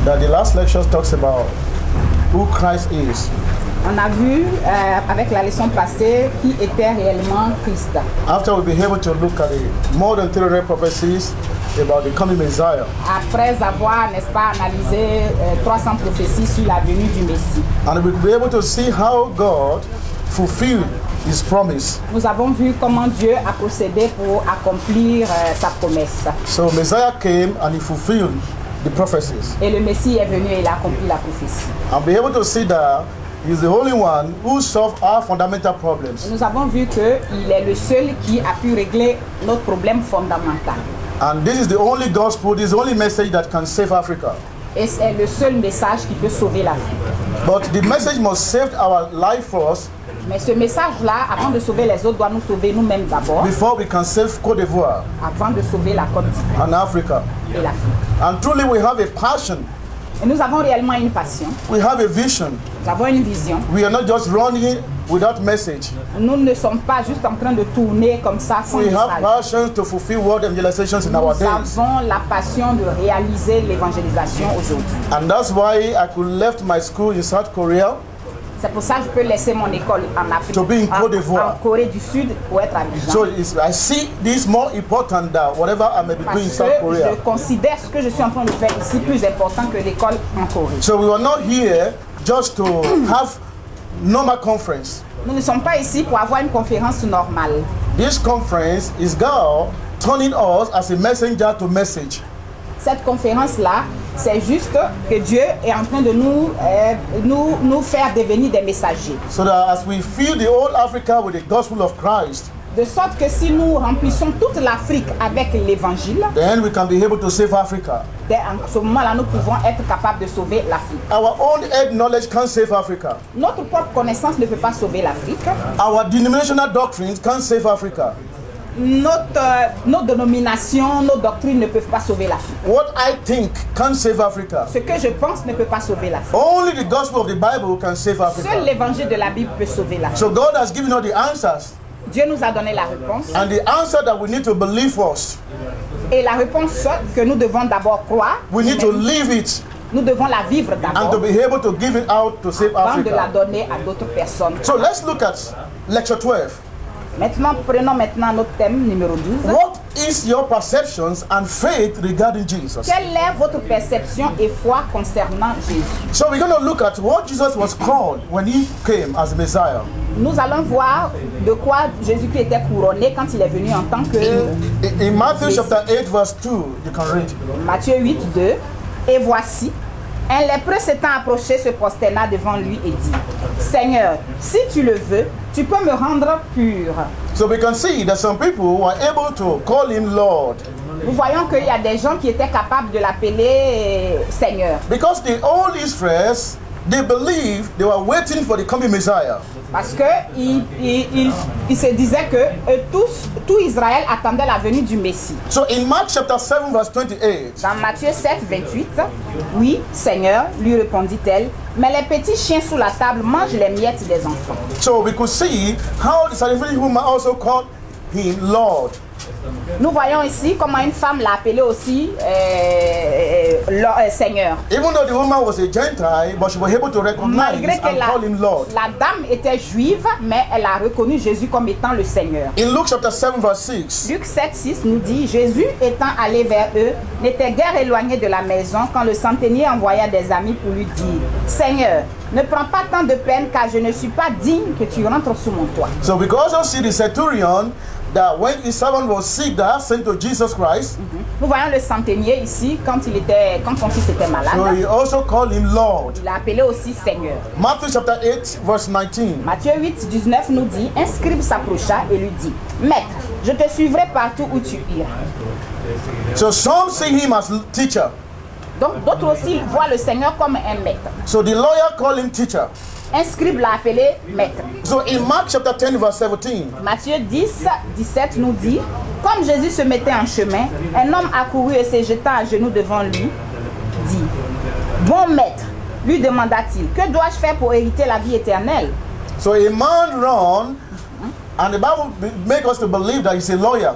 that the last lecture talks about who Christ is. On a vu avec la leçon passée qui était réellement Christ. After we'll be able to look at the more than 300 prophecies about the coming Messiah. Après avoir, n'est-ce pas, analysé 300 prophéties sur la venue du Messie. And we'll be able to see how God fulfilled His promise. Nous avons vu comment Dieu a procédé pour accomplir sa promesse. So Messiah came and He fulfilled the prophecies. Et le Messie est venu et il a accompli la prophétie. And be able to see that He's the only one who solved our fundamental problems. Et nous avons vu qu'il est le seul qui a pu régler notre problème fondamental. And this is the only gospel, this is the only message that can save Africa. Et c'est le seul message qui peut sauver l'Afrique. But the message must save our life first. Mais ce message-là, avant de sauver les autres, doit nous sauver nous-mêmes d'abord. Before we can save Côte d'Ivoire. Avant de sauver la Côte d'Ivoire. And Africa. Et l'Afrique. And truly we have a passion. Et nous avons réellement une passion. We have a vision. Nous avons une vision. We are not just running without message. Nous ne sommes pas juste en train de tourner comme ça sans message. We have passion to fulfill world evangelizations in our days. Nous avons la passion de réaliser l'évangélisation aujourd'hui. And that's why I could left my school in South Korea. C'est pour ça que je peux laisser mon école en Afrique, to be in Côte d'Ivoire. en Corée du Sud, pour être à Abidjan. So I see this more important than whatever I may be doing in South Korea. Parce que je considère ce que je suis en train de faire ici plus important que l'école en Corée. So we were not here just to have normal conference. Nous ne sommes pas ici pour avoir une conférence normale. This conference is God turning us as a messenger to message. Cette conférence-là, c'est juste que Dieu est en train de nous faire devenir des messagers. So that as we fill the whole Africa with the gospel of Christ, de sorte que si nous remplissons toute l'Afrique avec l'évangile, then we can be able to save Africa. En ce moment-là, nous pouvons être capables de sauver l'Afrique. Our own head knowledge can't save Africa. Notre propre connaissance ne peut pas sauver l'Afrique. Our denominational doctrines can't save Africa. Nos dénominations, nos doctrines ne peuvent pas sauver l'Afrique. What I think can't save Africa. Ce que je pense ne peut pas sauver l'Afrique. Only the gospel of the Bible can save Africa. Seul l'évangile de la Bible peut sauver l'Afrique. So God has given us the answers. Dieu nous a donné la réponse. And the answer that we need to believe first. Et la réponse que nous devons d'abord croire. We need to live it. Nous devons la vivre d'abord. And to be able to give it out to save avant Africa. de la donner à d'autres personnes. So let's look at lecture 12. Maintenant, prenons maintenant notre thème numéro 12. What is your perceptions and faith regarding Jesus? Quelle est votre perception et foi concernant Jésus? So we're going to look at what Jesus was called when he came as Messiah. Nous allons voir de quoi Jésus-Christ était couronné quand il est venu en tant que... In Matthew chapter 8 verse 2, you can read. Matthieu 8, 2. Et voici, un lépreux s'étant approché se prosterna devant lui et dit, Seigneur, si tu le veux, tu peux me rendre pur. So we can see that some people were able to call him Lord. Nous voyons qu'il y a des gens qui étaient capables de l'appeler Seigneur. Because the old Israelites, they believed they were waiting for the coming Messiah. Parce que il se disait que tout Israël attendait la venue du Messie. So in Mark chapter 7 verse 28. Dans Matthieu 7, 28, oui, Seigneur, lui répondit-elle, mais les petits chiens sous la table mangent les miettes des enfants. So we could see how the Syrophoenician woman also called him Lord. Nous voyons ici comment une femme l'a appelé aussi Seigneur. Even though the woman was a Gentile, but she was able to recognize and call him Lord. La dame était juive, mais elle a reconnu Jésus comme étant le Seigneur. In Luke chapter 7 verse 6. Luc 7, 6 nous dit, Jésus étant allé vers eux, n'était guère éloigné de la maison quand le centenier envoya des amis pour lui dire, Seigneur, ne prends pas tant de peine car je ne suis pas digne que tu rentres sous mon toit. So we can also see the centurion that when his servant was sick, that sent to Jesus Christ. Nous voyons le centenier ici quand son fils était malade. So he also called him Lord. Il l'a appelé aussi Seigneur. Matthew chapter 8 verse 19. Matthieu 8, 19 nous dit, un scribe s'approcha et lui dit, Maître, je te suivrai partout où tu iras. So some see him as teacher. Donc d'autres aussi voient le Seigneur comme un maître. So the lawyer called him teacher. Un scribe l'a appelé maître. So in Mark chapter 10 verse 17. Matthieu 10, 17 nous dit, comme Jésus se mettait en chemin, un homme accourut et se jeta à genoux devant lui, dit, Bon maître, lui demanda-t-il, que dois-je faire pour hériter la vie éternelle? So a man ran, and the Bible makes us to believe that he's a lawyer.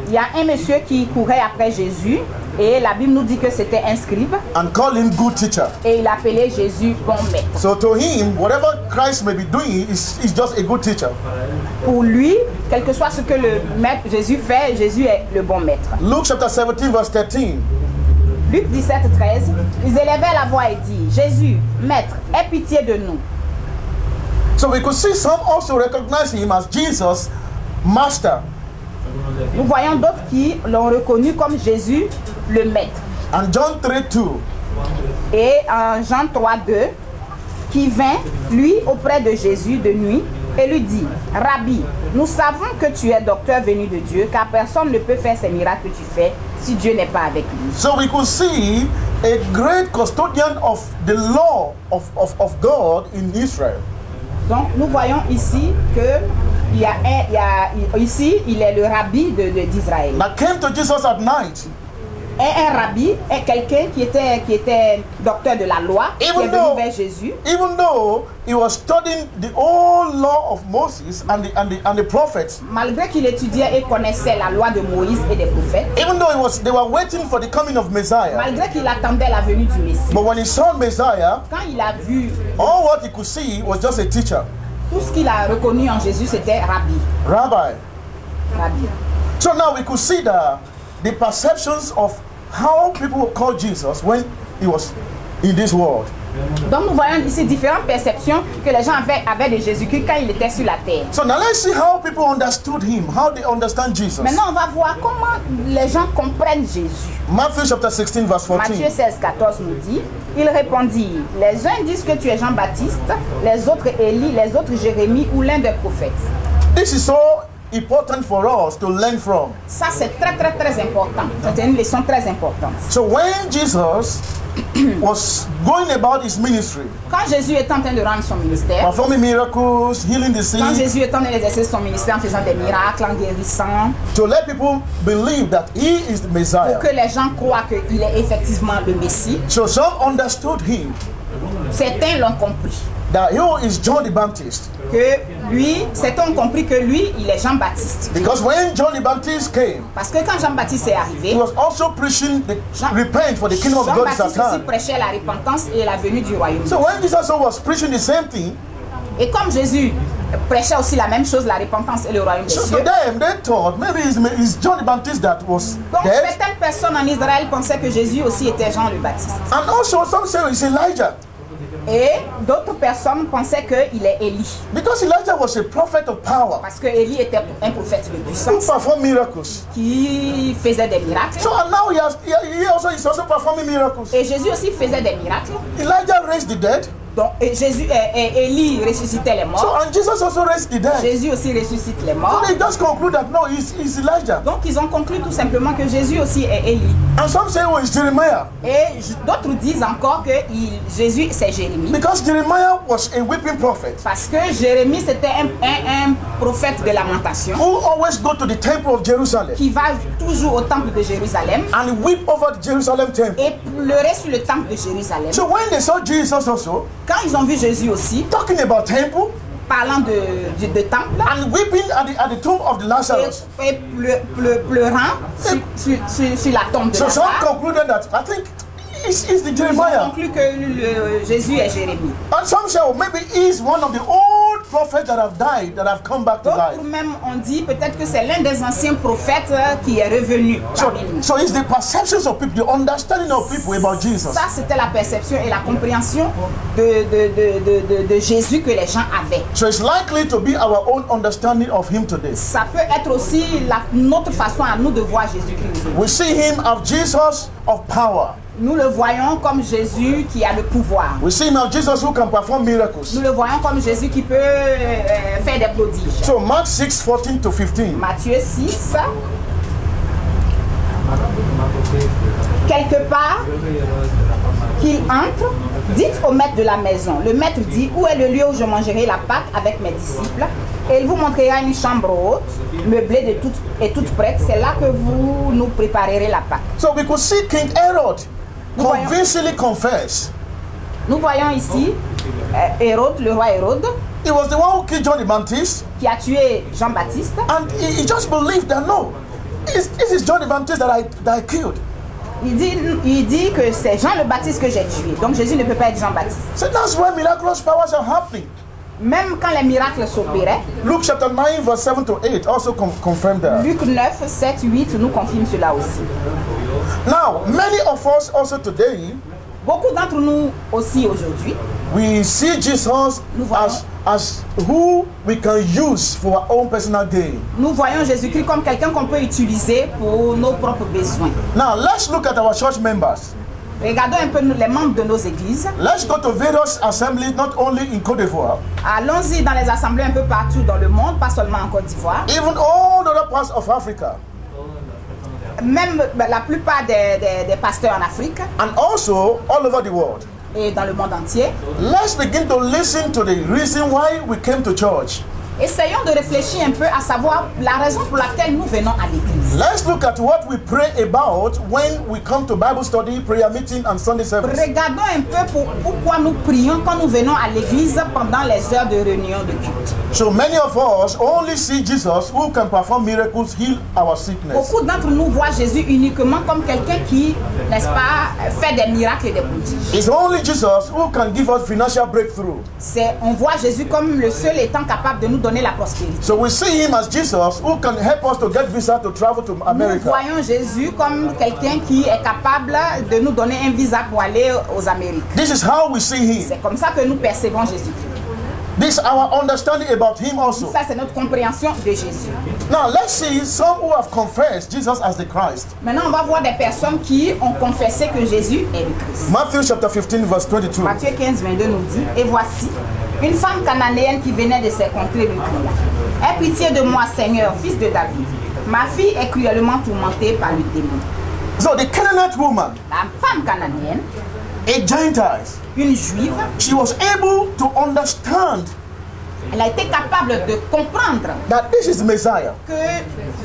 Il y a un monsieur qui courait après Jésus Et la Bible nous dit que c'était un scribe. and called him good teacher. Et il appelait Jésus bon maître. So to him, whatever Christ may be doing is just a good teacher. Pour lui, quel que soit ce que le maître Jésus fait, Jésus est le bon maître. Luke chapter 17 verse 13. Luc 17, 13, ils élevaient la voix et dit, Jésus, maître, aie pitié de nous. So we could see some also recognize him as Jesus, master. Nous voyons d'autres qui l'ont reconnu comme Jésus, le maître. And John 3:2. Et en Jean 3, 2, qui vint, lui, auprès de Jésus de nuit, et lui dit, Rabbi, nous savons que tu es docteur venu de Dieu, car personne ne peut faire ces miracles que tu fais si Dieu n'est pas avec lui. So we could see a great custodian of the law of God in Israel. Donc nous voyons ici que ici il est le rabbi d'Israël. That came to Jesus at night. Et un rabbi est quelqu'un qui était docteur de la loi, qui est venu vers Jésus. Even though he was studying the whole law of Moses and the prophets. Malgré qu'il étudiait et connaissait la loi de Moïse et des prophètes. Even though they were waiting for the coming of Messiah. Malgré qu'il attendait la venue du Messie. But when he saw Messiah, quand il a vu, all what he could see was just a teacher. Tout ce qu'il a reconnu en Jésus, c'était rabbi. Rabbi. Rabbi. So now we could see the perceptions of how people called Jesus when he was in this world. Donc nous voyons ici différentes perceptions que les gens avaient de Jésus-Christ quand il était sur la terre. So now let's see how people understood him, how they understand Jesus. Maintenant on va voir comment les gens comprennent Jésus. Matthew chapter 16 verse 14. Matthieu 16, 14 nous dit, il répondit, les uns disent que tu es Jean-Baptiste, les autres Élie, les autres Jérémie ou l'un des prophètes. This is so important for us to learn from. Ça c'est très important. C'est une leçon très importante. So when Jesus was going about his ministry, quand Jésus était en train de rendre son ministère, performing miracles, healing the sick, quand Jésus était en train d'exercer son ministère en faisant des miracles, en guérissant, to let people believe that he is the Messiah, pour que les gens croient qu'il est effectivement le Messie. So some understood him. Certains l'ont compris. That he is John the Baptist. Que lui, certains ont compris que lui, il est Jean-Baptiste. Because when John the Baptist came, parce que quand Jean-Baptiste est arrivé, he was also preaching the repent for the kingdom of God is at hand. Jean-Baptiste aussi prêchait la repentance et la venue du royaume. So when Jesus was preaching the same thing, et comme Jésus prêchait aussi la même chose, la repentance et le royaume des cieux. So them, they thought maybe it's John the Baptist that was donc dead. Certaines personnes en Israël pensaient que Jésus aussi était Jean le Baptiste. And also some say it's Elijah. Et d'autres personnes pensaient qu'il est Élie. Because Elijah was a prophet of power. Parce que Élie était un prophète de puissance. Who performed miracles. Qui faisait des miracles. So now he also performing miracles. Et Jésus aussi faisait des miracles. Elijah raised the dead. Donc Élie ressuscitait les morts. So and Jesus also raised the dead. Jésus aussi ressuscite les morts. So they just conclude that no, he's Elijah. Donc ils ont conclu tout simplement que Jésus aussi est Élie. And some say oh, it's Jeremiah. Et d'autres disent encore que Jésus c'est Jérémie. Because Jeremiah was a weeping prophet. Parce que Jérémie c'était un prophète de lamentation. Who always go to the temple of Jerusalem. Qui va toujours au temple de Jérusalem. And weep over the Jerusalem temple. Et pleurer sur le temple de Jérusalem. So when they saw Jesus also. Quand ils ont vu Jésus aussi, talking about temple, parlant de temple, and weeping at the tomb of the Lazarus, et pleurant sur la tombe de Lazare. So some concluded that I think it's the Jeremiah. Ils ont conclu que Jésus est Jérémie. And some say, oh, maybe he's one of the old prophets that have died, that have come back to life. D'autres même on dit peut-être que c'est l'un des anciens prophètes qui est revenu. So it's the perceptions of people, the understanding of people about Jesus. Ça c'était la perception et la compréhension de Jésus que les gens avaient. So it's likely to be our own understanding of him today. Ça peut être aussi notre façon à nous de voir Jésus-Christ. We see him as Jesus of power. Nous le voyons comme Jésus qui a le pouvoir. We see him as Jesus who can perform miracles. Nous le voyons comme Jésus qui peut faire des prodiges. So Mark 6, 14 to 15. Matthieu 6. Quelque part qu'il entre, dites au maître de la maison. Le maître dit, où est le lieu où je mangerai la Pâque avec mes disciples? Et il vous montrera une chambre haute, meublée et toute prête. C'est là que vous nous préparerez la Pâque. So we could see King Herod convincingly confess. Nous voyons ici Hérode, le roi Hérode. He was the one who killed John the Baptist. Qui a tué Jean-Baptiste. And he just believed that no, this is John the Baptist that I killed. Il dit que c'est Jean le Baptiste que j'ai tué. Donc Jésus ne peut pas être Jean Baptiste. So that's why miraculous powers are happening. Même quand les miracles s'opéraient, Luke chapter 9 verse 7 to 8 also confirm that. Luc 9, 7, 8 nous confirme cela aussi. Now, many of us also today, Beaucoup d'entre nous aussi aujourd'hui, we see Jesus as who we can use for our own personal gain. nous voyons Jésus-Christ comme quelqu'un qu'on peut utiliser pour nos propres besoins. Now, let's look at our church members. Regardons un peu les membres de nos églises. Let's go to various assemblies, not only in Côte d'Ivoire, Allons-y dans les assemblées un peu partout dans le monde, pas seulement en Côte d'Ivoire. even all other parts of Africa, Même la plupart des pasteurs en Afrique and also all over the world. et dans le monde entier. Let's begin to listen to the reason why we came to church. Essayons de réfléchir un peu à savoir la raison pour laquelle nous venons à l'église. Let's look at what we pray about when we come to Bible study, prayer meeting, and Sunday service. Regardons un peu pourquoi nous prions quand nous venons à l'église pendant les heures de réunion de culte. So many of us only see Jesus who can perform miracles, heal our sickness. Beaucoup d'entre nous voient Jésus uniquement comme quelqu'un qui, n'est-ce pas, fait des miracles et des prodiges. It's only Jesus who can give us financial breakthrough. On voit Jésus comme le seul étant capable de nous donner la prospérité. So we see him as Jesus who can help us to get visa to travel to Nous America. voyons Jésus comme quelqu'un qui est capable de nous donner un visa pour aller aux Amériques. This is how we see him. C'est comme ça que nous percevons Jésus-Christ. This is our understanding about him also. Ça, c'est notre compréhension de Jésus. Now let's see some who have confessed Jesus as the Christ. Maintenant, on va voir des personnes qui ont confessé que Jésus est le Christ. Matthew chapter 15 verse 22. Matthieu 15, 22 nous dit, « Et voici, une femme cananéenne qui venait de ses contrées lui cria, « Aie pitié de moi, Seigneur, fils de David. Ma fille est cruellement tourmentée par le démon. » So the Canaanite woman, La femme cananéenne, a Gentile, une juive, she was able to understand elle a été capable de comprendre that this is the Messiah. que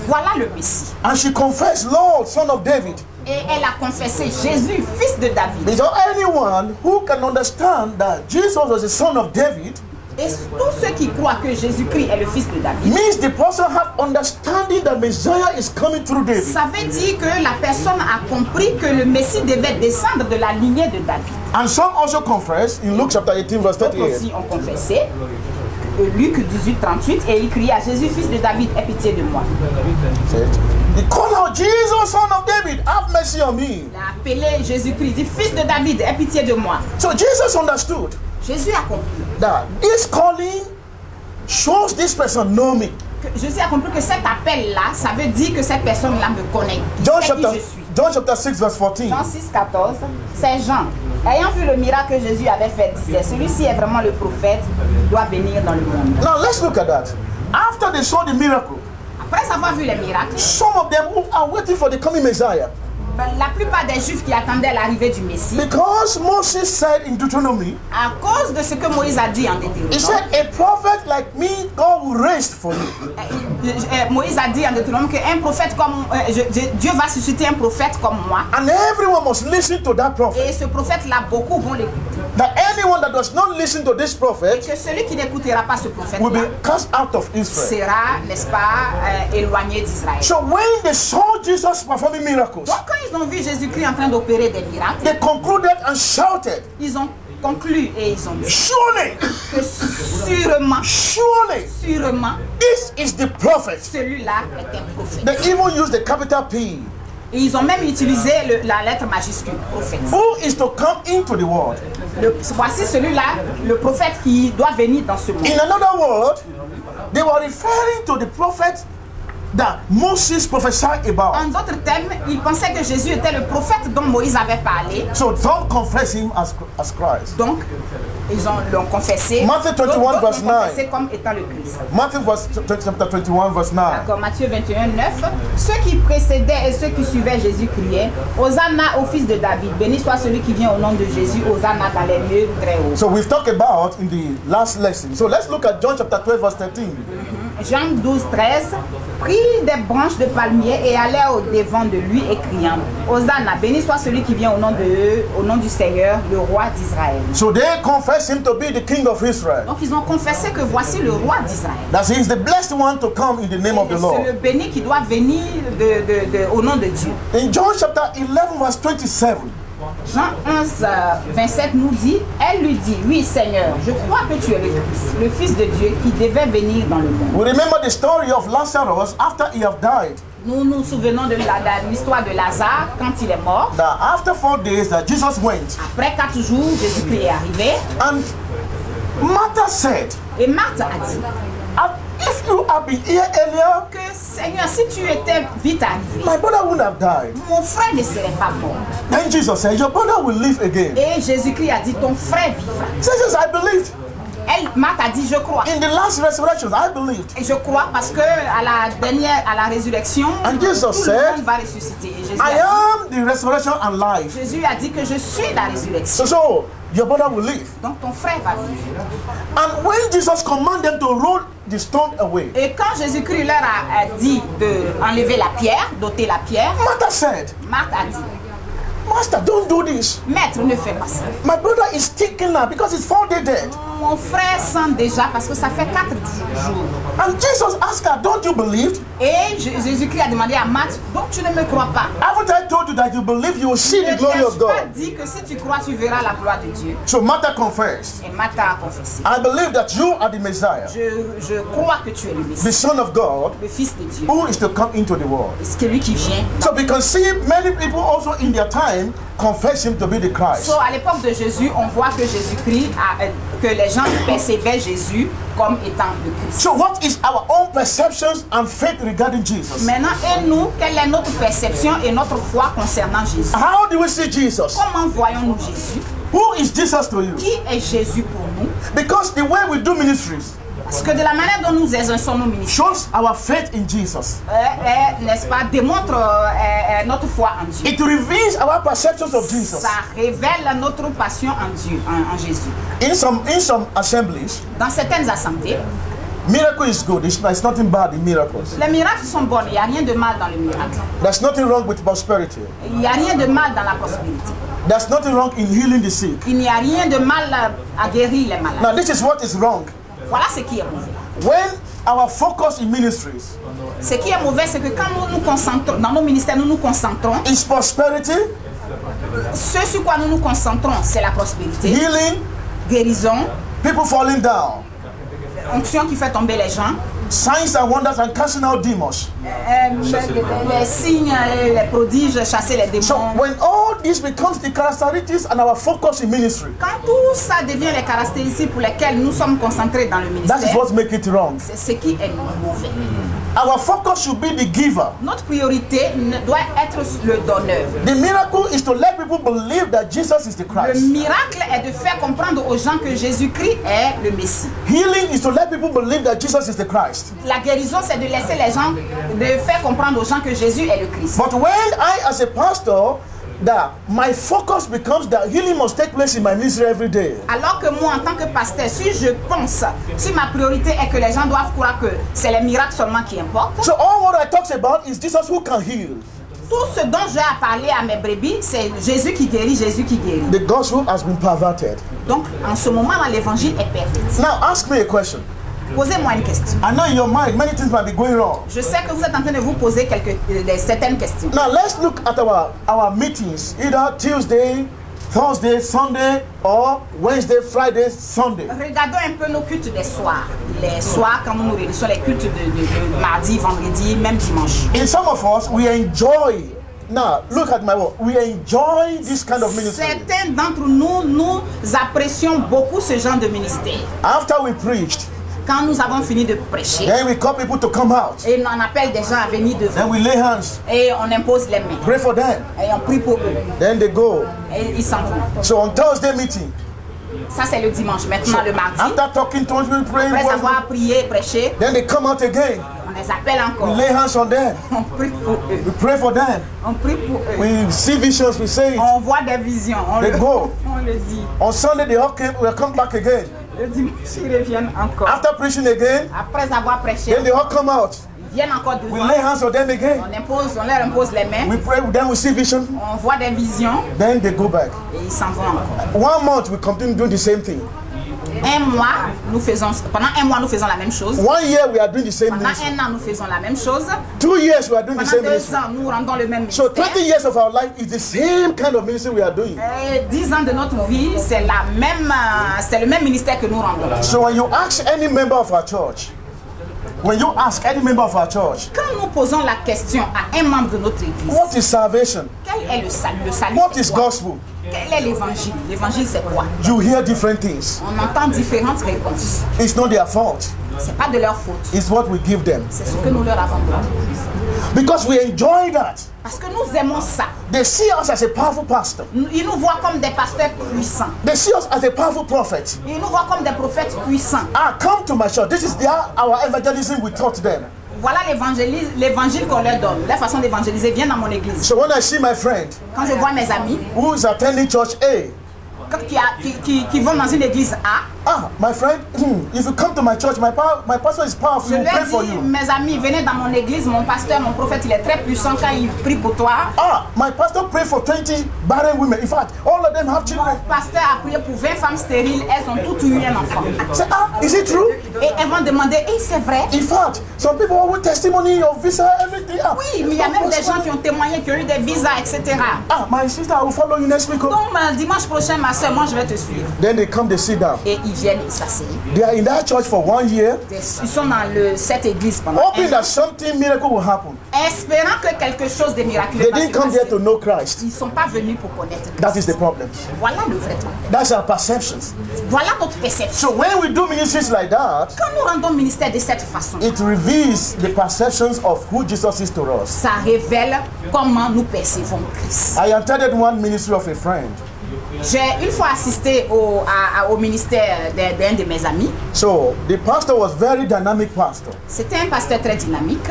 voilà le Messie. And she confessed, Lord, son of David. Et elle a confessé Jésus, fils de David. Is there anyone who can understand that Jesus was the son of David? Et tous ceux qui croient que Jésus-Christ est le fils de David, Means the person have understanding that Messiah is coming through David. ça veut dire que la personne a compris que le Messie devait descendre de la lignée de David. And some also confess in Luke chapter 18 verse D'autres 38. aussi ont confessé. Luc 18, 38, et il crie à Jésus, fils de David, aie pitié de moi. He called out, Jesus, son of David, have mercy on me. Il a appelé Jésus-Christ, il dit, fils de David, aie pitié de moi. So Jesus understood Jésus a compris. that this calling shows this person know me. Jésus a compris que cet appel-là, ça veut dire que cette personne-là me connaît. Il John sait qui chapter, je suis. John chapter 6 verse 14. Jean 6, 14, c'est Jean. Ayant vu le miracle que Jésus avait fait, disait, celui-ci est vraiment le prophète, il doit venir dans le monde. Now let's look at that. After they saw the miracle, Après avoir vu les miracles, some of them who are waiting for the coming Messiah, la plupart des Juifs qui attendaient l'arrivée du Messie, because Moses said in Deuteronomy, à cause de ce que Moïse a dit en he Deutéronome, said, a prophet like me, God will raise for you. Moïse a dit en Deutéronome qu'un prophète comme Dieu va susciter un prophète comme moi, And everyone must listen to that prophet. et ce prophète-là, beaucoup vont l'écouter. That anyone that does not listen to this prophet Que celui qui n'écoutera pas ce will prophète-là be cast out of Israel. sera, n'est-ce pas, éloigné d'Israël. So when they saw Jesus performing miracles, Donc quand ils ont vu Jésus-Christ en train d'opérer des miracles, they concluded and shouted, ils ont conclu et ils ont dit surely, que sûrement, surely, this is the prophet. celui-là est un prophète. They even used the capital P, Et ils ont même utilisé la lettre majuscule, prophète. who is to come into the world. Voici celui-là, le prophète qui doit venir dans ce monde. In another word, they were referring to the prophet that Moses prophesied about. En d'autres termes, ils pensaient que Jésus était le prophète dont Moïse avait parlé. So don't confess him as Christ. Donc, ils l'ont confessé. Matthew 21 D'autres verse l'ont 9. confessé comme étant le Christ. Matthew chapter 21 verse 9. D'accord, Matthieu 21, 9. Ceux qui précédaient et ceux qui suivaient Jésus criaient, Hosanna au fils de David, béni soit celui qui vient au nom de Jésus, Hosanna dans les lieux très hauts. So we've talked about in the last lesson. So let's look at John chapter 12 verse 13. Jean 12, 13, prit des branches de palmier et allait au devant de lui et criant, Hosanna, béni soit celui qui vient au nom du Seigneur, le roi d'Israël. So they confess him to be the king of Israel. Donc ils ont confessé que voici le roi d'Israël. That he is the blessed one to come in the name of the Lord. C'est le béni qui doit venir au nom de Dieu. In John chapter 11 verse 27. Jean 11, 27 nous dit, elle lui dit, oui Seigneur, je crois que tu es le Christ, le Fils de Dieu qui devait venir dans le monde. We remember the story of Lazarus after he have died. Nous nous souvenons de l'histoire de Lazare quand il est mort. That after 4 days that Jesus went. Après 4 jours, Jésus-Christ est arrivé. And Martha said, et Marthe a dit, if you had been here earlier, que Seigneur, si tu étais vite arrivé, my brother wouldn't have died. Mon frère ne serait pas mort. Then Jesus said, your brother will live again. Et Jésus-Christ a dit, ton frère vivra. Jesus, I believed. Marthe a dit, je crois. In the last resurrection, I believed. Et je crois parce que à la résurrection, and Jesus tout said, le monde va ressusciter. Et Jésus I am the resurrection and life. Jésus a dit que je suis la résurrection. So your brother will live. Donc ton frère va vivre. And when Jesus commanded them to roll the stone away, et quand Jésus-Christ leur a dit d'enlever la pierre, d'ôter la pierre, Marthe a dit, Master, don't do this. Maître, ne fais pas ça. My brother is stinking now because he's 4 days dead. Mon frère sent déjà parce que ça fait 4 jours. And Jesus asked her, don't you believe? Et Jésus-Christ a demandé à Marthe, donc tu ne me crois pas? Haven't I told you that you believe you will see the glory of God? Je t'ai pas dit que si tu crois, tu verras la gloire de Dieu. So Martha confessed. Et Marthe a confessé. I believe that you are the Messiah. Je crois que tu es le Messie. The Son of God. Le Fils de Dieu. Who is to come into the world. C'est lui qui vient. So we can see many people also in their time confess him to be the Christ. So à l'époque de Jésus, on voit que Jésus-Christ, que les gens percevaient Jésus comme étant le Christ. So what is our own perceptions and faith regarding Jesus? Maintenant, et nous, quelle est notre perception et notre foi concernant Jésus? How do we see Jesus? Comment voyons-nous Jésus? Who is Jesus to you? Qui est Jésus pour nous? Because the way we do ministries, parce que de la manière dont nous exerçons nos ministères, shows our faith in Jesus. N'est-ce pas, démontre notre foi en Dieu. It reveals our perceptions of Jesus. Ça révèle notre passion en Dieu, en Jésus. In some assemblies, dans certaines assemblées, miracle is good. There's nothing bad in miracles. Les miracles sont bons. Il n'y a rien de mal dans les miracles. There's nothing wrong with prosperity. Il n'y a rien de mal dans la prospérité. There's nothing wrong in healing the sick. Il n'y a rien de mal à guérir les malades. Now this is what is wrong. Voilà ce qui est mauvais. When our focus in ministries, ce qui est mauvais, c'est que quand nous nous concentrons dans nos ministères, nous nous concentrons. Is prosperity. Ce sur quoi nous nous concentrons, c'est la prospérité. Healing. Guérison. People falling down. Onction qui fait tomber les gens. Signs and wonders and casting out demons. Les signes, les prodiges, chasser les démons. So when all this becomes the characteristics and our focus in ministry, quand tout ça devient les caractéristiques pour lesquelles nous sommes concentrés dans le ministère, that is what makes it wrong. C'est ce qui est mauvais. Our focus should be the giver. Notre priorité doit être le donneur. The miracle is to let people believe that Jesus is the Christ. Le miracle est de faire comprendre aux gens que Jésus-Christ est le Messie. Healing is to let people believe that Jesus is the Christ. La guérison, c'est de laisser les gens, de faire comprendre aux gens que Jésus est le Christ. But when I, as a pastor, that my focus becomes that healing must take place in my ministry every day. Alors que moi, en tant que pasteur, si je pense, si ma priorité est que les gens doivent croire que c'est les miracles seulement qui importent. So all what I talk about is Jesus who can heal. Tout ce dont j'ai à parler à mes brebis, c'est Jésus qui guérit, Jésus qui guérit. The gospel has been perverted. Donc, en ce moment, l'évangile est perverti. Now ask me a question. Posez-moi une question. I know in your mind many things might be going wrong. Je sais que vous êtes en train de vous poser certaines questions. Now let's look at our meetings, either Tuesday, Thursday, Sunday, or Wednesday, Friday, Sunday. Regardons un peu nos cultes des soirs. Les soirs, quand nous nous réunissons, les cultes de mardi, vendredi, même dimanche. In some of us, we enjoy. Now, look at my word. We enjoy this kind of ministry. Certains d'entre nous, nous apprécions beaucoup ce genre de ministère. After we preached, quand nous avons fini de prêcher, then we call people to come out. Et on appelle des gens à venir devant. Then we lay hands. Et on impose les mains. Pray for them. Et on prie pour eux. Then they go. Et ils s'en vont. So on Thursday meeting. Ça c'est le dimanche. Maintenant le mardi. After talking to them, praying. Après avoir prié et prêché. Then they come out again. On les appelle encore. We lay hands on them. On prie pour eux. We pray for them. On prie pour eux. We see visions, we say it. On voit des visions. They go. On le dit. On Sunday they all come back again. Le dimanche, ils reviennent encore. After preaching again, Après avoir prêché, then they all come out. ils viennent encore We devant. lay hands on them again. On leur impose les mains. We pray with them, we see vision. On voit des visions Then they go back. et ils s'en vont encore. 1 month, we continue doing the same thing. Pendant un mois, nous faisons la même chose. 1 year, we are doing the same Pendant ministry. un an, nous faisons la même chose. 2 years, we are doing the Pendant same 2 ministry. ans, nous rendons le même So ministère. 20 years of our life is the same kind of ministry we are doing. Et 10 ans de notre vie, c'est le même ministère que nous rendons. So when you ask any member of our church, when you ask any member of our church, Quand nous posons la question à un membre de notre église, what is salvation? quel est le salut? Le salut, What c'est is quoi? gospel? Quel est l'évangile? L'évangile, c'est quoi? You hear different things. On entend différentes réponses. It's not their fault. C'est pas de leur faute. It's what we give them. C'est ce que nous leur avons donné. Because we enjoy that. Parce que nous aimons ça. They see us as a powerful pastor. Ils nous voient comme des pasteurs puissants. They see us as a powerful prophet. Ils nous voient comme des prophètes puissants. Ah, come to my church. This is our evangelism we taught them. Voilà l'évangile qu'on leur donne. La façon d'évangéliser, viens dans mon église. So when I see my friend Quand je vois mes amis who is attending church A, qui vont dans une église A, ah, my friend, if you come to my church, my pastor is powerful. je He will pray leur for dis, you. mes amis, venez dans mon église, mon pasteur, mon prophète, il est très puissant quand il prie pour toi. Ah, my pastor prayed for 20 barren women. In fact, all of them have Mon children. pasteur a prié pour 20 femmes stériles, elles ont toutes eu un enfant. Say, ah, is it true? Et elles vont demander, et c'est vrai? In fact, some people with testimony of visa, everything. Ah, Oui, mais il y a même des gens qui ont témoigné, qui ont eu des visas, etc. ah, my sister, I will follow you next week. Donc, dimanche prochain, ma soeur, moi, je vais te suivre. Then they come, they sit down. Et ils viennent s'asseoir. They are in that church for 1 year, Ils sont dans cette église pendant hoping un that an, something miracle will happen. espérant que quelque chose de miraculeux They va se didn't come there to passer. know Christ. Ils ne sont pas venus pour connaître That Christ. is the problem. Voilà le vrai problème. That's our perceptions. Voilà notre perception. So when we do ministries like that, Quand nous rendons ministère de cette façon, it reveals the perceptions of who Jesus is to us. ça révèle comment nous percevons Christ. I attended one ministry of a friend. J'ai une fois assisté au ministère d'un de mes amis. So the pastor was very dynamic pastor. C'était un pasteur très dynamique.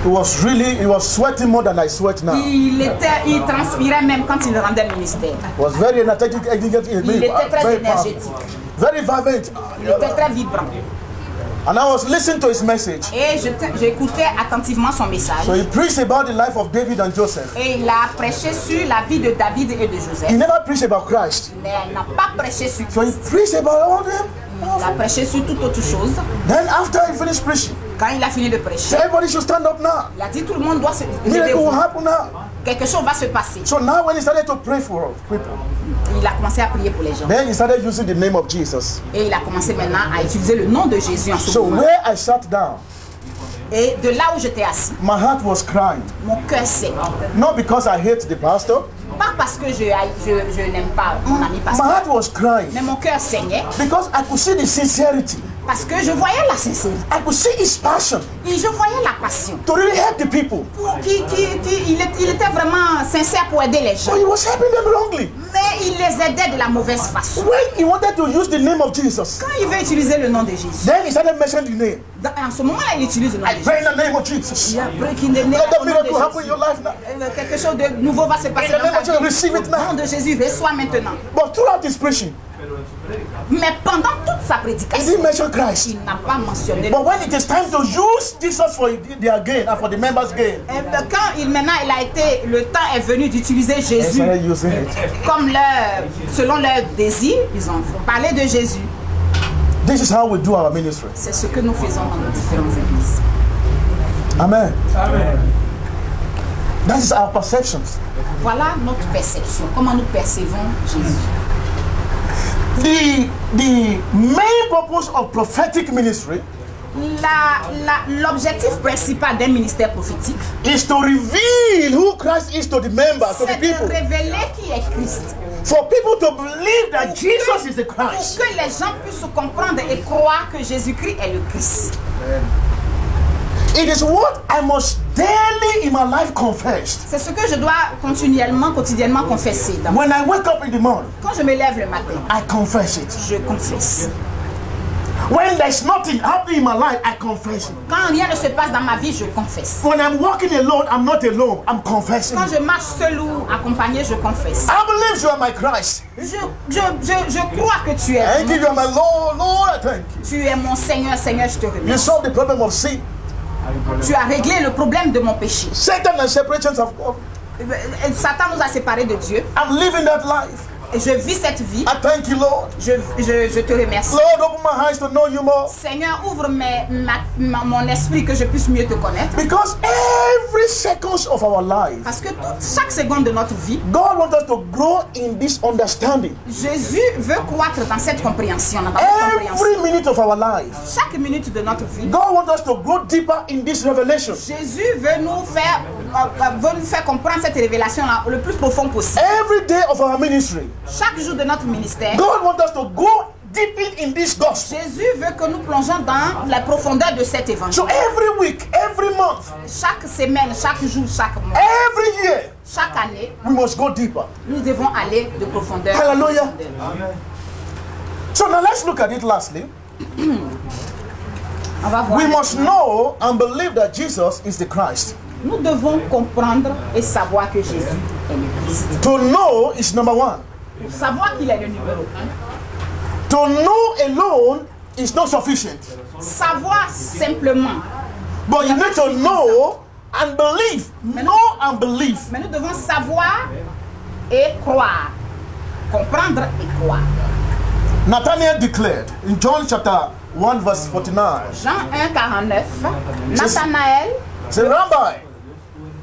He was sweating more than I sweat now. Il transpirait même quand il rendait le ministère. He was very energetic, Il était très very énergétique. powerful, very vibrant. Il était très vibrant. And I was listening to his message. Et j'écoutais attentivement son message. So he preached about the life of David and Joseph. Et il a prêché sur la vie de David et de Joseph. He never preached about Christ. Mais il n'a pas prêché sur So he Christ. preached about all them. Il a prêché sur toute autre chose. Then after he finished preaching, Quand il a fini de so prêcher, everybody should stand up now. il a dit tout le monde doit se Miracle will lever. happen now. Quelque chose va se passer. So now when he started to pray for people, Il a commencé à prier pour les gens. then he started using the name of Jesus. Et il a commencé maintenant à utiliser le nom de Jésus en ce So moment. where I sat down, Et de là où j'étais assis, my heart was crying. mon cœur saignait. Not because I hate the pastor. Pas parce que je n'aime pas mon ami My pasteur, heart was crying mais mon cœur saignait because I could see the sincerity. parce que je voyais la sincérité. I could see his passion Et je voyais la passion. to really help the people. Il était vraiment sincère pour aider les gens. But he was helping them wrongly. Mais il les aidait de la mauvaise façon. When he wanted to use the name of Jesus, Quand il veut utiliser le nom de Jésus, then he started mentioning the name. en ce moment-là, il utilise le nom de I Jésus. pray in the name of Jesus. Il y a breaking the name Let au the nom de miracle happen in Jésus. your life now. Quelque chose de nouveau va se passer In the dans name of ta Jesus, vie. receive it Au now. nom de Jésus, reçois maintenant. But throughout his preaching, Mais pendant toute sa he prédication, didn't mention Christ. il n'a pas mentionné. But when it is time to use Jesus for their gain and for the members' gain, Quand maintenant le temps est venu d'utiliser they Jésus started using it. comme selon leur désir, ils ont parlé de Jésus. This is how we do our ministry. C'est ce que nous faisons dans nos différentes églises. Amen. That is our perceptions. Voilà notre perception, comment nous percevons Jésus. The main purpose of prophetic ministry L'objectif principal d'un ministère prophétique, is to reveal who Christ is to the members, to the c'est de people. révéler qui est Christ. For people to believe that Jesus is the Pour Christ. que les gens puissent comprendre et croire que Jésus-Christ est le Christ. It is what I must daily in my life confess. C'est ce que je dois quotidiennement confesser. When I wake up in the morning, Quand je me lève le matin, I confess it. je confesse. When there's nothing happening in my life, I confess it. Quand rien ne se passe dans ma vie, je confesse. When I'm walking alone, I'm not alone. I'm confessing. Quand je marche seul ou accompagné, je confesse. I believe you are my Christ. Je crois que tu es. Thank you, you are my Lord. Lord, I thank you. Tu es mon Seigneur, Seigneur, je te You remercie. solved the problem of sin. Tu as réglé le problème de mon péché. Satan has separated us of God. Satan nous a séparés de Dieu. I'm living that life. Et je vis cette vie. I thank you, Lord. Je te remercie. Lord, open my eyes to know you more. Seigneur, ouvre mon esprit que je puisse mieux te connaître. Because every second of our life, Parce que chaque seconde de notre vie, God wants us to grow in this understanding. Jésus veut croître dans cette compréhension. Dans cette compréhension. Every minute of our life, Chaque minute de notre vie, God wants us to grow deeper in this revelation. Jésus veut nous faire comprendre cette révélation-là le plus profond possible. Every day of our ministry, Chaque jour de notre ministère, God wants us to go deep in this gospel. Jésus veut que nous plongeons dans la profondeur de cet évangile. So every week, every month, Chaque semaine, chaque jour, chaque mois, every year, chaque année, we must go deeper. nous devons aller de profondeur. Hallelujah. So now let's look at it lastly. On va voir. We must know and believe that Jesus is the Christ. Nous devons comprendre et savoir que Jésus est le Christ. To know is number one. Pour savoir qu'il est le numéro 1. To know alone is not sufficient. Savoir simplement. But you need to know and believe. Know and believe. Mais nous devons savoir et croire. Comprendre et croire. Nathanael declared in John chapter 1 verse 49. Jean 1, 49. Nathanaël Say, Rabbi,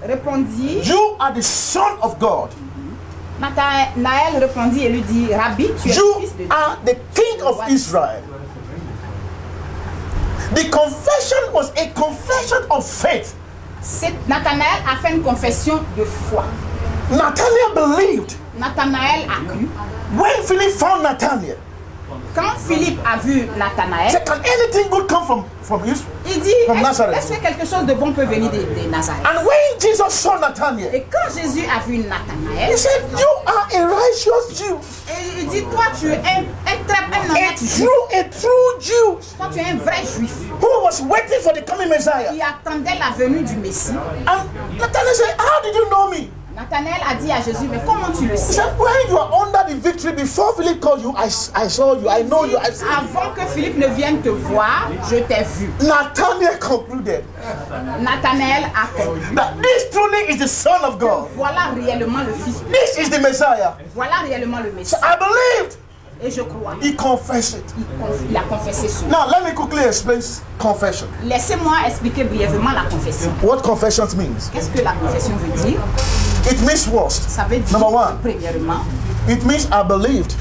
répondit. you are the Son of God. Nathanaël répondit et lui dit, Rabbi, tu es le You fils de Dieu. are the King of Israel. The confession was a confession of faith. Nathanaël a fait une confession de foi. Nathanael believed. Nathanaël a cru. When Philip found Nathanael, Quand Philippe a vu he Nathanaël, said, can anything good come from Israel? il dit, From Nazareth. est-ce que quelque chose de bon peut venir de Nazareth? And when Jesus saw Nathanael, Et quand Jésus a vu he Nathanaël, said, you are a righteous Jew. et il dit, toi tu es un honnête juif. A true Jew Toi tu es un vrai juif who was waiting for the coming Messiah. qui attendait la venue du Messie. And Nathanael said, how did you know me? Nathanaël a dit à Jésus, mais comment tu le He sais? said, when you are under the victory, before Philip called you, I saw you, I know you, I've seen you. Avant que Philippe ne vienne te voir, je t'ai vu. Nathanael concluded Nathanaël a compris. that this truly is the Son of God. Voilà réellement le Fils. This is the Messiah. Voilà réellement le Messie. So I believed. Et je crois. He confessed it. Il a confessé cela. Now let me quickly explain confession. Laissez-moi expliquer brièvement la confession. What confession means? Qu'est-ce que la confession veut dire? It means first. Ça veut dire, Number one. premièrement, It means I believed.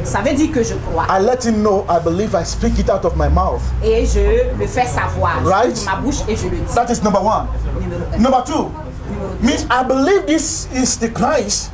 ça veut dire que je crois. I let him know I believe. I speak it out of my mouth. Et je le fais savoir. Right. Je ouvre ma bouche et je le dis. That is number one. Numéro 1. Number two means I believe this is the Christ.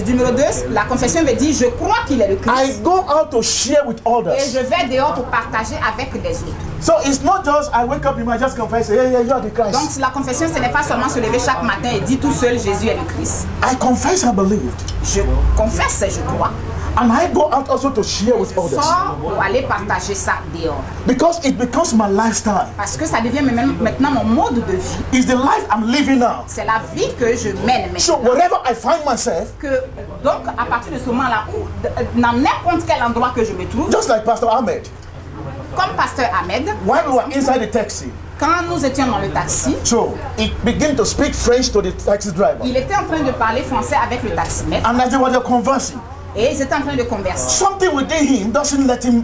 Numéro 2, la confession veut dire je crois qu'il est le I Christ. go out to share with Et others. je vais dehors pour partager avec les autres. So it's not just I wake up and I just confess, yeah, yeah, you are the Donc Christ. la confession, ce n'est pas seulement se lever chaque matin et dire tout seul Jésus est le Christ. I confess I believed. Je confesse et je crois. And I go out also to share with Je others. sors pour aller partager ça dehors. Because it becomes my lifestyle. Parce que ça devient maintenant mon mode de vie. It's the life I'm living now. C'est la vie que je mène So maintenant. wherever I find myself, Donc à partir de ce moment-là, dans n'importe quel endroit que je me trouve, just like Pastor Ahmed, comme Pasteur Ahmed, while we were inside the taxi, quand nous étions dans le taxi, so he began to speak French to the taxi driver. il était en train de parler français avec le taximètre And as they were conversing, et ils étaient en train de converser. something within him doesn't let him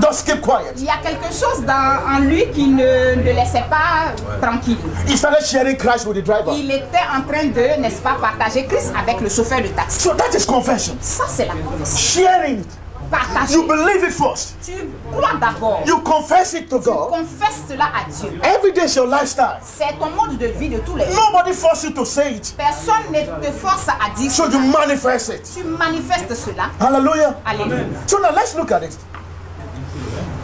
just keep quiet. Il y a quelque chose en lui qui ne le laissait pas tranquille. He started sharing Christ with the driver. Il était en train de, n'est-ce pas, partager Christ avec le chauffeur de taxi. So that is confession. Ça, c'est la confession. Sharing it. Partager. You believe it first. Tu crois d'abord. You confess it to Tu God. confesses cela à Dieu. Every day is your lifestyle. C'est ton mode de vie de tous les jours. Nobody forces you to say it. Personne ne te force à dire So you cela. manifest it. Tu manifestes cela. Hallelujah. Alléluia. So now let's look at it.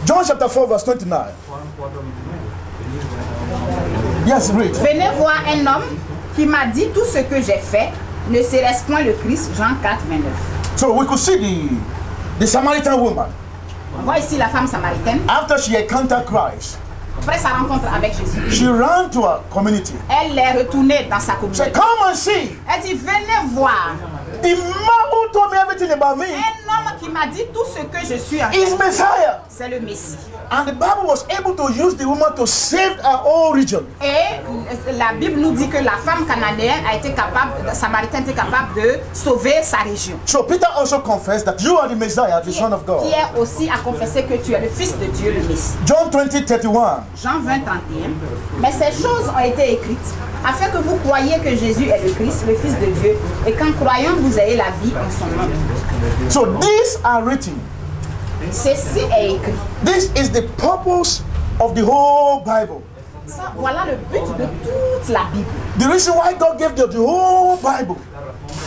John chapter 4 verse 29. Yes, read. Venez voir un homme qui m'a dit tout ce que j'ai fait. Ne serait-ce point le Christ? Jean 4, 29. So we could see the Samaritan woman. On voit ici la femme samaritaine. after she encountered Christ, Après sa rencontre avec Jésus, she ran to her community. elle est retournée dans sa She communauté. said, come and see. Elle dit, venez voir. The man who told me everything about me Un homme qui m'a dit tout ce que je suis en is fait, Messiah. c'est le Messie. And the Bible was able to use the woman to save her whole region. Et la Bible nous dit que la femme cananéenne a été capable, samaritaine était capable de sauver sa région. So Peter also confessed that you are the Messiah, the Son of God. Pierre aussi a confessé que tu es le Fils de Dieu, le Messie. John 20:31. Jean 20, 31. Mais ces choses ont été écrites afin que vous croyiez que Jésus est le Christ, le Fils de Dieu, et qu'en croyant vous ayez la vie en son nom. So these are written. Ceci est écrit. This is the purpose of the whole Bible. Ça, voilà le but de toute la Bible. The reason why God gave the whole Bible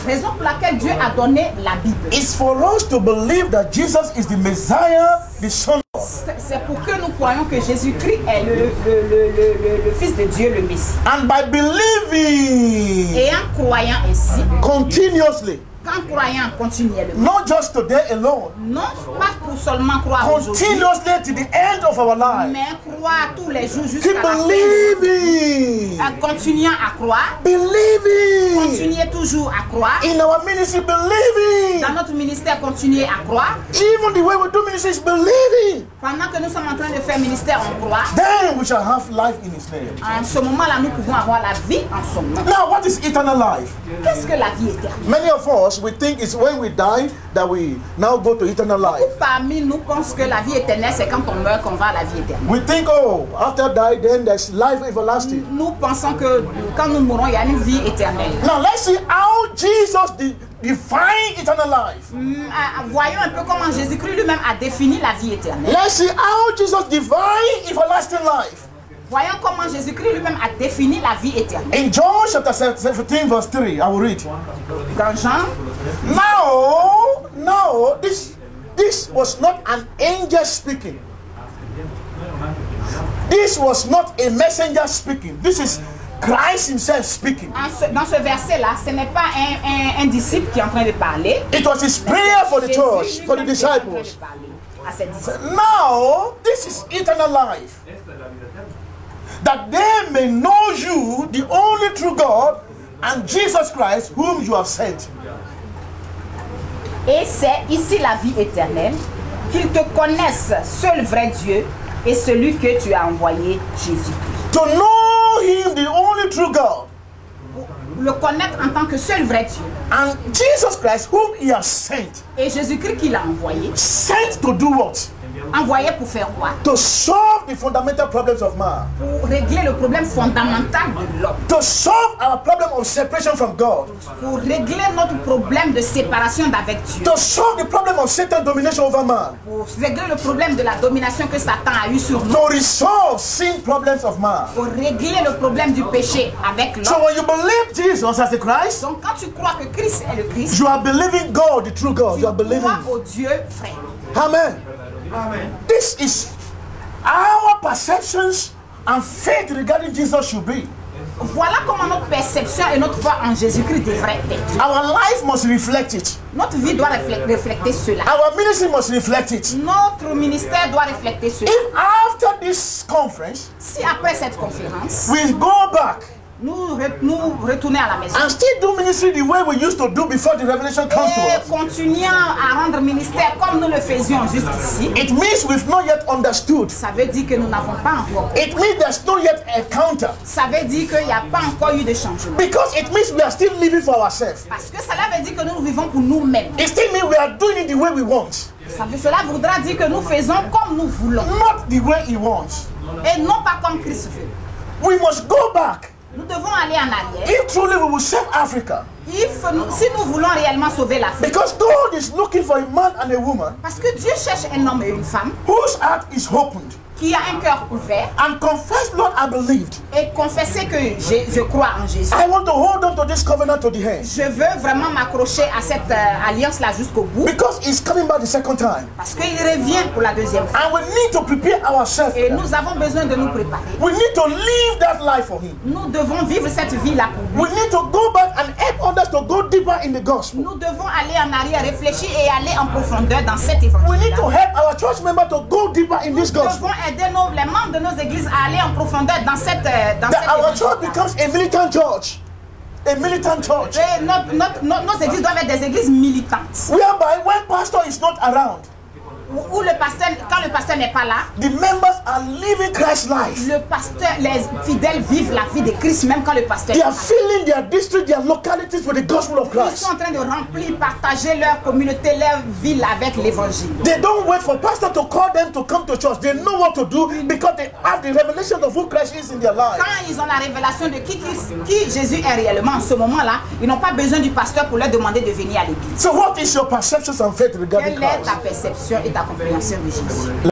Raison pour laquelle Dieu a donné la Bible. is for us to believe that Jesus is the Messiah, the Son of God. C'est pour que nous croyons que Jésus-Christ est le Fils de Dieu, le Messie. And by believing Et en croyant ainsi, continuously, qu'en croyant continuellement, not just today alone, non pas pour seulement croire aujourd'hui, continuously to the end of our life. mais croire tous les jours jusqu'à Keep la fin. believing, En continuant à croire, believing continuer toujours à croire. in our ministry, believing. Dans notre ministère, continuer à croire. Even the way we do ministry is believing. Pendant que nous sommes en train de faire ministère, on croit. Then we shall have life in His name. En ce moment-là, nous pouvons avoir la vie en son nom. Now, what is eternal life? Qu'est-ce que la vie éternelle? Many of us, we think it's when we die that we now go to eternal life. Beaucoup parmi nous pensent que la vie éternelle, c'est quand on meurt qu'on va à la vie éternelle. We think, oh, after die, then there's life everlasting. Nous pensons que quand nous mourons, il y a une vie éternelle. Now, let's see how Jesus defined eternal life. Voyons un peu comment Jésus-Christ lui-même a défini la vie éternelle. Let's see how Jesus defined everlasting life. Voyons comment Jésus-Christ lui-même a défini la vie éternelle. In John chapter 17, verse 3, I will read. Dans Jean, Now, this was not an angel speaking. This was not a messenger speaking. This is Christ himself speaking. dans ce verset-là, ce n'est pas un disciple qui est en train de parler. It was his prayer for the Jésus church, for the lui-même qui est en train de disciples. parler à ses disciples. Now, this is eternal life. That they may know you, the only true God, and Jesus Christ, whom you have sent. Et c'est ici la vie éternelle, qu'ils te connaissent, seul vrai Dieu, et celui que tu as envoyé, Jésus-Christ. To know him, the only true God, Le connaître en tant que seul vrai Dieu. and Jesus Christ, whom he has sent. Et Jésus-Christ qui l'a envoyé. Sent to do what? Envoyé pour faire quoi? To solve the fundamental problems of man. Pour régler le problème fondamental de l'homme. To solve our problem of separation from God. Pour régler notre problème de séparation d'avec Dieu. To solve the problem of Satan's domination over man. Pour régler le problème de la domination que Satan a eu sur nous. To resolve sin problems of man. Pour régler le problème du péché avec So l'homme. when you believe Jesus as the Christ, Donc quand tu crois que Christ est le Christ, you are believing God, the true God. tu You are believing. crois au Dieu vrai. Amen. Amen. This is our perceptions and faith regarding Jesus should be. Voilà comment notre perception et notre foi en Jésus-Christ devrait être. Our life must reflect it. Notre vie doit refléter cela. Our ministry must reflect it. Notre ministère doit refléter cela. If after this conference Si après cette conférence, we go back nous retournons à la maison and still do ministry the way we used to do before the revelation comes to et us, continuons à rendre ministère comme nous le faisions jusqu'ici, it means we've not yet understood. ça veut dire que nous n'avons pas encore. It means there's not yet a counter. Ça veut dire qu'il n'y a pas encore eu de changement. Because it means we are still living for ourselves. Parce que cela veut dire que nous vivons pour nous-mêmes. It still means we are doing it the way we want, Cela voudra dire que nous faisons comme nous voulons not the way he wants. et non pas comme Christ veut. We must go back. Nous devons aller en arrière. If truly we will save Africa, Si nous voulons réellement sauver l'Afrique, because God is looking for a man and a woman parce que Dieu cherche un homme et une femme whose heart is opened qui a un cœur ouvert and confess, Lord, I believed. et confesser que je crois en Jésus. I want to hold on to this covenant to the end. Je veux vraiment m'accrocher à cette alliance-là jusqu'au bout Because he's coming back the second time. parce qu'il revient pour la deuxième fois. And we need to prepare ourselves. Et nous avons besoin de nous préparer. We need to live that life for him. Nous devons vivre cette vie-là pour lui. We need to go back and help want us to go deeper in the gospel. Nous devons aller en arrière, réfléchir et aller en profondeur dans cet évangile. We need to help our church members to go deeper in this Nous gospel. devons aider les membres de nos églises à aller en profondeur dans cette That our church becomes a militant church. A militant church. Et nos églises doivent être des églises militantes. Whereby when pastor is not around, Où le pasteur, quand le pasteur n'est pas là, the members are living Christ's life. le pasteur, les fidèles vivent la vie de Christ même quand le pasteur They n'est are pas là. filling their district, their localities with the gospel of Ils Christ. sont en train de remplir, partager leur communauté, leur ville avec l'évangile. They don't wait for pastor to call them to come to church. They know what to do because they have the revelation of who Christ is in their life. Quand ils ont la révélation de qui Jésus est réellement en ce moment-là, ils n'ont pas besoin du pasteur pour leur demander de venir à l'église. So what is your perceptions and faith regarding Quelle est Christ? ta perception et ta compréhension de Jésus?